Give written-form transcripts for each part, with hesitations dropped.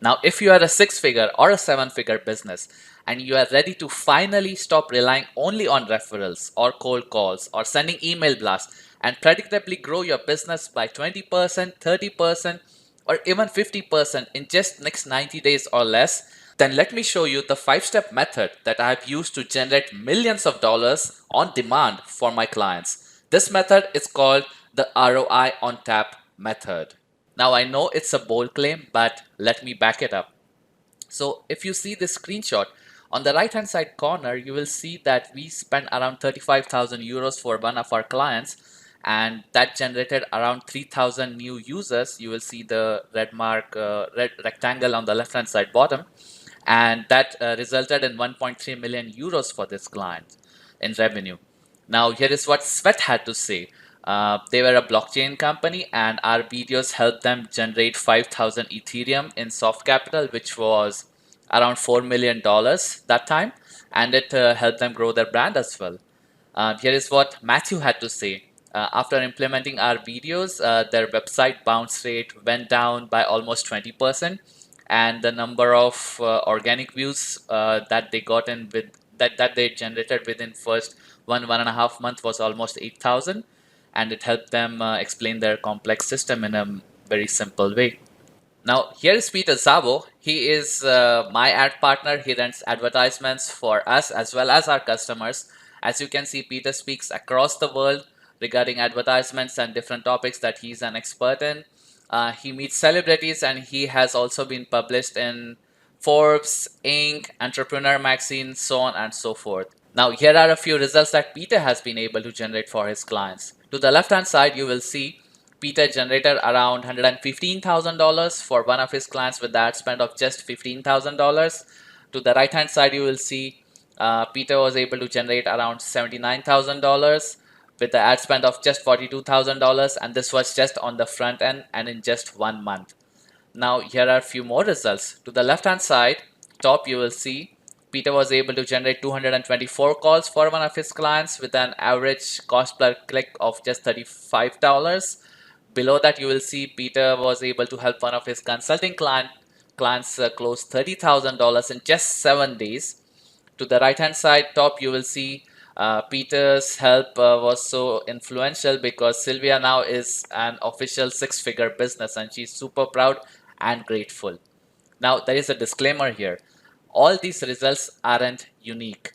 Now, if you are a 6-figure or a 7-figure business and you are ready to finally stop relying only on referrals or cold calls or sending email blasts and predictably grow your business by 20%, 30%, or even 50% in just next 90 days or less, then let me show you the 5-step method that I have used to generate millions of dollars on demand for my clients. This method is called the ROI on tap method. Now I know it's a bold claim, but let me back it up. So if you see this screenshot, on the right hand side corner, you will see that we spent around 35,000 euros for one of our clients, and that generated around 3,000 new users. You will see the red mark, red rectangle on the left hand side bottom, and that resulted in 1.3 million euros for this client in revenue. Now, here is what Svet had to say. They were a blockchain company, and our videos helped them generate 5,000 Ethereum in soft capital, which was around $4 million that time, and it helped them grow their brand as well. Here is what Matthew had to say. After implementing our videos, their website bounce rate went down by almost 20%, and the number of organic views that they got in with that they generated within first 1.5 months was almost 8,000, and it helped them explain their complex system in a very simple way. Now, here is Peter Zabo. He is my ad partner. He runs advertisements for us as well as our customers. As you can see, Peter speaks across the world regarding advertisements and different topics that he's an expert in. He meets celebrities, and he has also been published in Forbes, Inc., Entrepreneur Magazine, so on and so forth. Now, here are a few results that Peter has been able to generate for his clients. To the left hand side, you will see Peter generated around $115,000 for one of his clients with the ad spend of just $15,000. To the right hand side, you will see Peter was able to generate around $79,000 with the ad spend of just $42,000, and this was just on the front end and in just 1 month. Now, here are a few more results. To the left hand side, top, you will see Peter was able to generate 224 calls for one of his clients with an average cost per click of just $35. Below that, you will see Peter was able to help one of his consulting clients close $30,000 in just 7 days. To the right hand side top, you will see Peter's help was so influential because Sylvia now is an official 6-figure business, and she's super proud and grateful. Now, there is a disclaimer here. All these results aren't unique.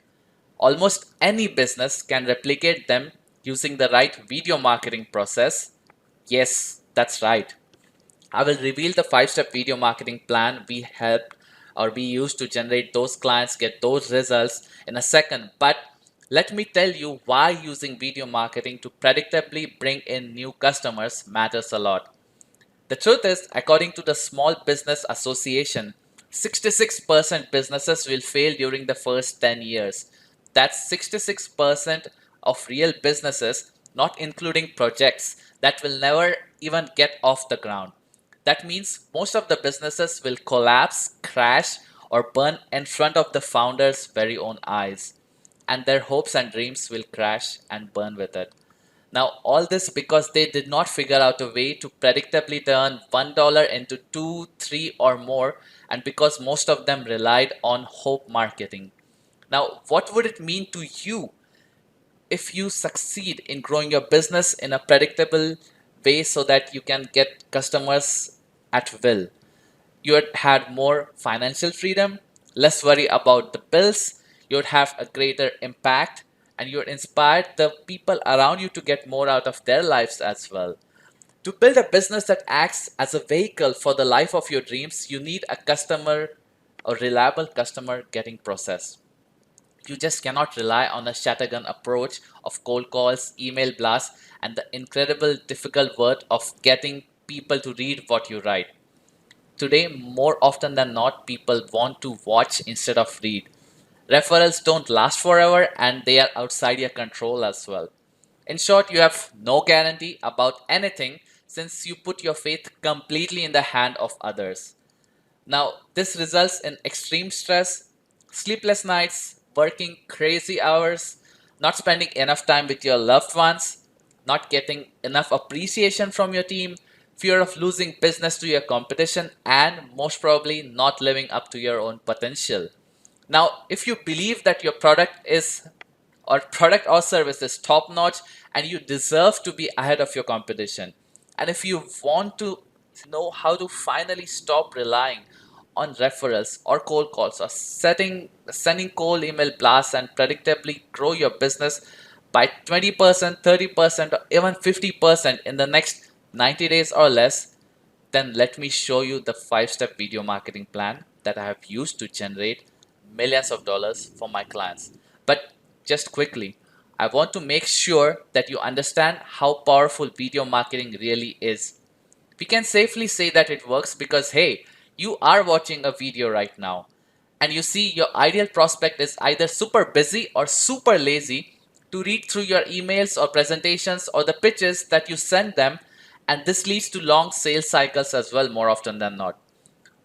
Almost any business can replicate them using the right video marketing process. Yes, that's right. I will reveal the 5-step video marketing plan we used to generate those clients, get those results in a second. But let me tell you why using video marketing to predictably bring in new customers matters a lot. The truth is, according to the Small Business Association, 66% businesses will fail during the first 10 years. That's 66% of real businesses, not including projects that will never even get off the ground. That means most of the businesses will collapse, crash, or burn in front of the founder's very own eyes, and their hopes and dreams will crash and burn with it. Now, all this because they did not figure out a way to predictably turn $1 into 2, 3, or more, and because most of them relied on hope marketing. Now, what would it mean to you if you succeed in growing your business in a predictable way so that you can get customers at will? You would had more financial freedom, less worry about the bills, you would have a greater impact, and you would inspire the people around you to get more out of their lives as well. To build a business that acts as a vehicle for the life of your dreams, you need a reliable customer getting process. You just cannot rely on a scattergun approach of cold calls, email blasts, and the incredible difficult work of getting people to read what you write. Today, more often than not, people want to watch instead of read. Referrals don't last forever, and they are outside your control as well. In short, you have no guarantee about anything since you put your faith completely in the hand of others. Now, this results in extreme stress, sleepless nights, working crazy hours, not spending enough time with your loved ones, not getting enough appreciation from your team, fear of losing business to your competition, and most probably not living up to your own potential. Now, if you believe that your product or service is top notch and you deserve to be ahead of your competition, and if you want to know how to finally stop relying on referrals or cold calls or sending cold email blasts and predictably grow your business by 20%, 30%, or even 50% in the next 90 days or less, then let me show you the 5-step video marketing plan that I have used to generate millions of dollars for my clients. But just quickly, I want to make sure that you understand how powerful video marketing really is. We can safely say that it works because, hey, you are watching a video right now, and you see your ideal prospect is either super busy or super lazy to read through your emails or presentations or the pitches that you send them, and this leads to long sales cycles as well, more often than not.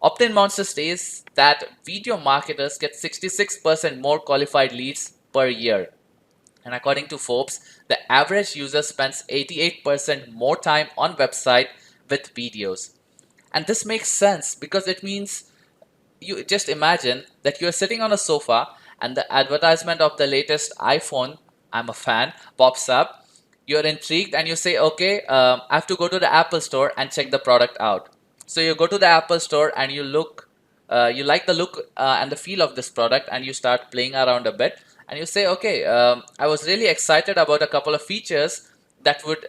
Optin Monster says that video marketers get 66% more qualified leads per year. And according to Forbes, the average user spends 88% more time on website with videos. And this makes sense because it means, you just imagine that you're sitting on a sofa and the advertisement of the latest iPhone, I'm a fan, pops up. You're intrigued and you say, okay, I have to go to the Apple store and check the product out. So you go to the Apple store and you like the look and the feel of this product, and you start playing around a bit, and you say, okay, I was really excited about a couple of features that would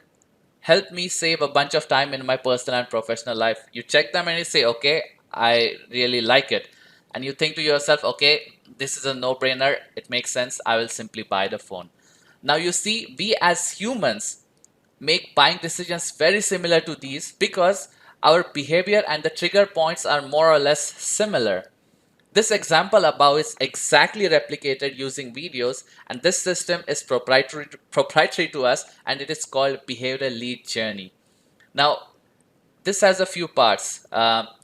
help me save a bunch of time in my personal and professional life. You check them and you say, okay, I really like it. And you think to yourself, okay, this is a no brainer. It makes sense. I will simply buy the phone. Now, you see, we as humans make buying decisions very similar to these because our behavior and the trigger points are more or less similar. This example above is exactly replicated using videos, and this system is proprietary to us, and it is called behavioral lead journey. Now, this has a few parts.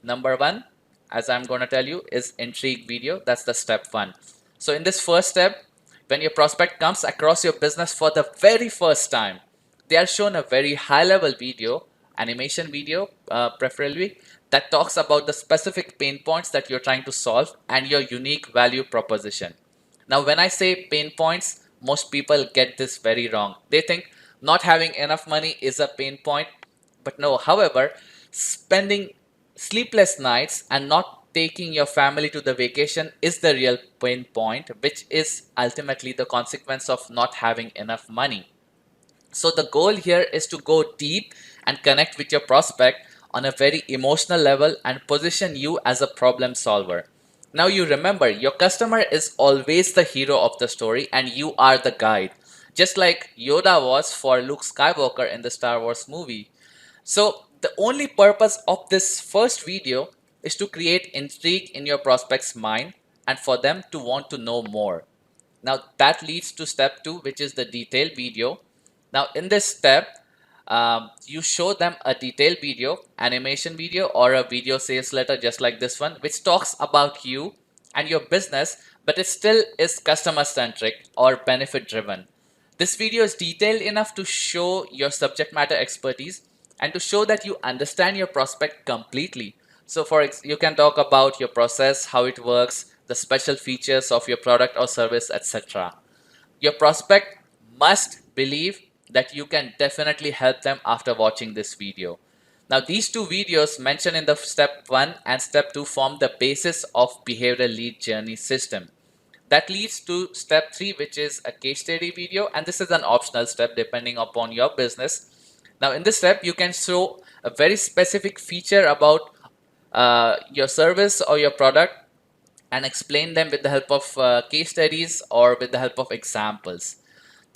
Number one, as I'm going to tell you, is intrigue video. That's the step one. So in this first step, when your prospect comes across your business for the very first time, they are shown a very high level video, animation video preferably, that talks about the specific pain points that you're trying to solve and your unique value proposition. Now, when I say pain points, most people get this very wrong. They think not having enough money is a pain point, but no. However, spending sleepless nights and not taking your family to the vacation is the real pain point, which is ultimately the consequence of not having enough money. So the goal here is to go deep and connect with your prospect on a very emotional level and position you as a problem solver. Now you remember, your customer is always the hero of the story and you are the guide. Just like Yoda was for Luke Skywalker in the Star Wars movie. So the only purpose of this first video is to create intrigue in your prospect's mind and for them to want to know more. Now that leads to step two, which is the detailed video. Now in this step, you show them a detailed video, animation video, or a video sales letter just like this one, which talks about you and your business, but it still is customer centric or benefit driven. This video is detailed enough to show your subject matter expertise and to show that you understand your prospect completely. So you can talk about your process, how it works, the special features of your product or service, etc. Your prospect must believe that you can definitely help them after watching this video. Now, these two videos mentioned in the step 1 and step 2 form the basis of behavioral lead journey system. That leads to step 3, which is a case study video, and this is an optional step depending upon your business. Now, in this step, you can show a very specific feature about your service or your product and explain them with the help of case studies or with the help of examples.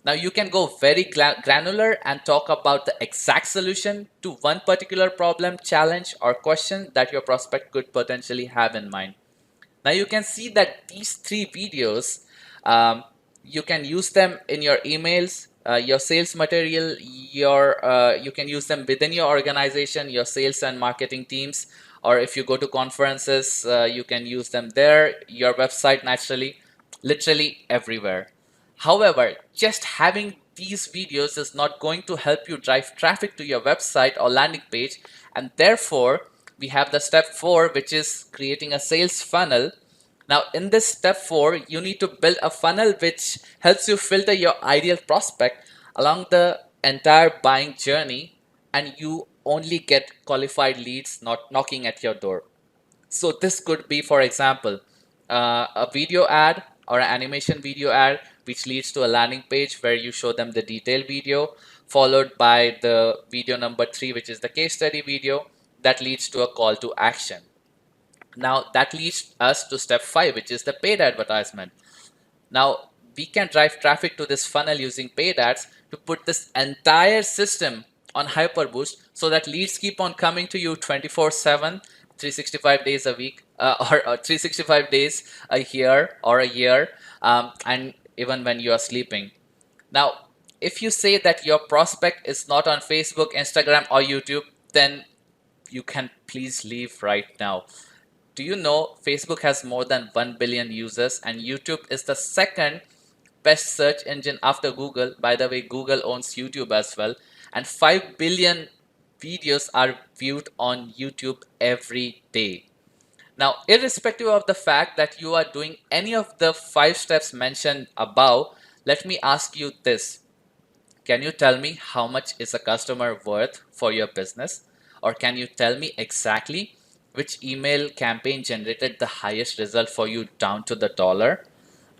Now you can go very granular and talk about the exact solution to one particular problem, challenge, or question that your prospect could potentially have in mind. Now you can see that these three videos, you can use them in your emails, your sales material, you can use them within your organization, your sales and marketing teams, or if you go to conferences, you can use them there, your website naturally, literally everywhere. However, just having these videos is not going to help you drive traffic to your website or landing page. And therefore, we have the step 4, which is creating a sales funnel. Now, in this step 4, you need to build a funnel which helps you filter your ideal prospect along the entire buying journey, and you only get qualified leads not knocking at your door. So this could be, for example, a video ad or an animation video ad, which leads to a landing page where you show them the detailed video, followed by the video number 3, which is the case study video that leads to a call to action. Now that leads us to step 5, which is the paid advertisement. Now we can drive traffic to this funnel using paid ads to put this entire system on hyperboost so that leads keep on coming to you 24/7, 365 days a week, or 365 days a year or a year, and even when you are sleeping. Now, if you say that your prospect is not on Facebook, Instagram, or YouTube, then you can please leave right now. Do you know Facebook has more than 1 billion users and YouTube is the second best search engine after Google? By the way, Google owns YouTube as well. And 5 billion videos are viewed on YouTube every day. Now, irrespective of the fact that you are doing any of the 5 steps mentioned above, let me ask you this. Can you tell me how much is a customer worth for your business? Or can you tell me exactly which email campaign generated the highest result for you down to the dollar?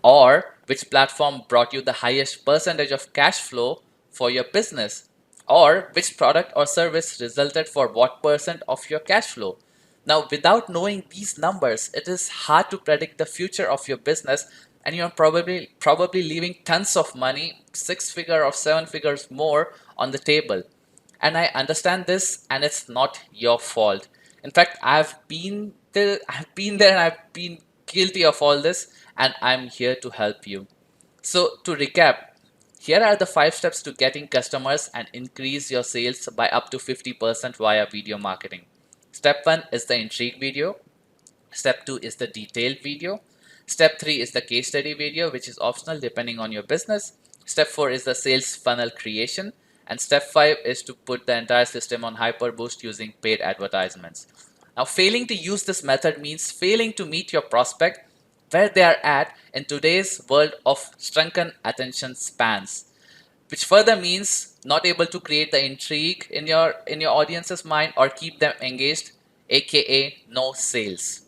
Or which platform brought you the highest percentage of cash flow for your business? Or which product or service resulted for what percent of your cash flow? Now, without knowing these numbers, it is hard to predict the future of your business, and you're probably leaving tons of money, 6 figure or 7 figures more on the table. And I understand this, and it's not your fault. In fact, I've been there and I've been guilty of all this, and I'm here to help you. So to recap, here are the 5 steps to getting customers and increase your sales by up to 50% via video marketing. Step 1 is the intrigue video. Step 2 is the detailed video. Step 3 is the case study video, which is optional depending on your business. Step 4 is the sales funnel creation. And step 5 is to put the entire system on hyperboost using paid advertisements. Now, failing to use this method means failing to meet your prospect where they are at in today's world of shrunken attention spans, which further means not able to create the intrigue in your audience's mind or keep them engaged, aka no sales.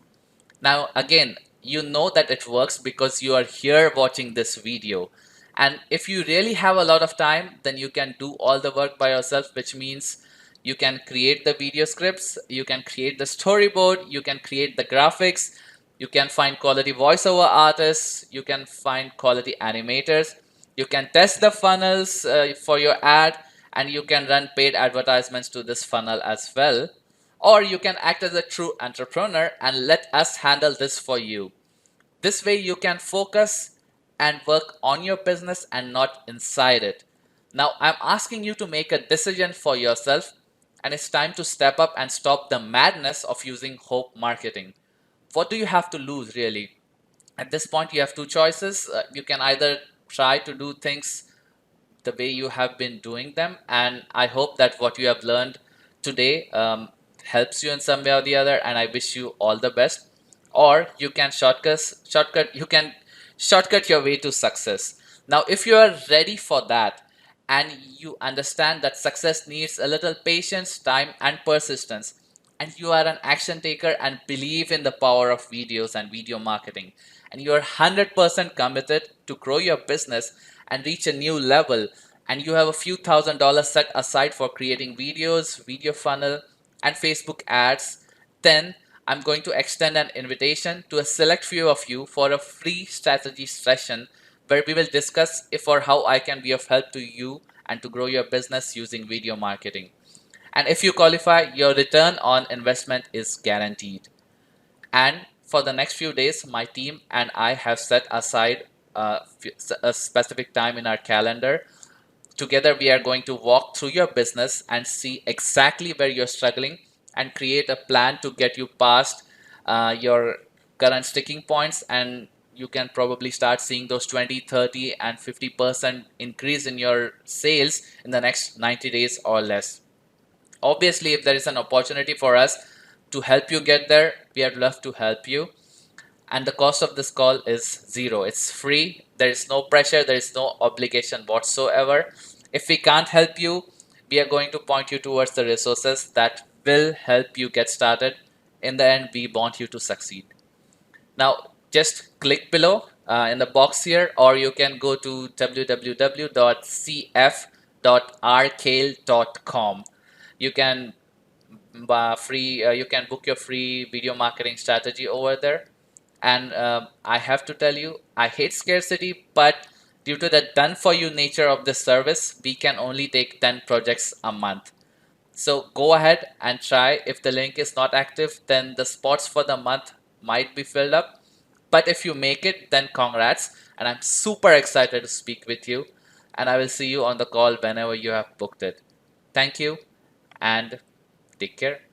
Now, again, you know that it works because you are here watching this video. And if you really have a lot of time, then you can do all the work by yourself, which means you can create the video scripts, you can create the storyboard, you can create the graphics, you can find quality voiceover artists, you can find quality animators, you can test the funnels for your ad, and you can run paid advertisements to this funnel as well. Or you can act as a true entrepreneur and let us handle this for you. This way you can focus and work on your business and not inside it. Now I'm asking you to make a decision for yourself, and it's time to step up and stop the madness of using hope marketing. What do you have to lose really? At this point you have two choices. You can either try to do things the way you have been doing them, and I hope that what you have learned today helps you in some way or the other, and I wish you all the best. Or you can shortcut your way to success. Now if you are ready for that and you understand that success needs a little patience, time, and persistence, and you are an action taker and believe in the power of videos and video marketing, and you are 100% committed to grow your business and reach a new level, and you have a few $1,000s set aside for creating videos, video funnel, and Facebook ads, then I'm going to extend an invitation to a select few of you for a free strategy session where we will discuss if or how I can be of help to you and to grow your business using video marketing. And if you qualify, your return on investment is guaranteed. And for the next few days, my team and I have set aside a specific time in our calendar. Together, we are going to walk through your business and see exactly where you're struggling and create a plan to get you past your current sticking points and you can probably start seeing those 20, 30, and 50% increase in your sales in the next 90 days or less. Obviously, if there is an opportunity for us to help you get there, we would love to help you. And the cost of this call is zero. It's free. There is no pressure. There is no obligation whatsoever. If we can't help you, we are going to point you towards the resources that will help you get started. In the end, we want you to succeed. Now, just click below in the box here, or you can go to www.cf.rkale.com. You can you can book your free video marketing strategy over there. And I have to tell you, I hate scarcity, but due to the done for you nature of this service, we can only take 10 projects a month. So go ahead and try. If the link is not active, then the spots for the month might be filled up. But if you make it, then congrats. And I'm super excited to speak with you. And I will see you on the call whenever you have booked it. Thank you and take care.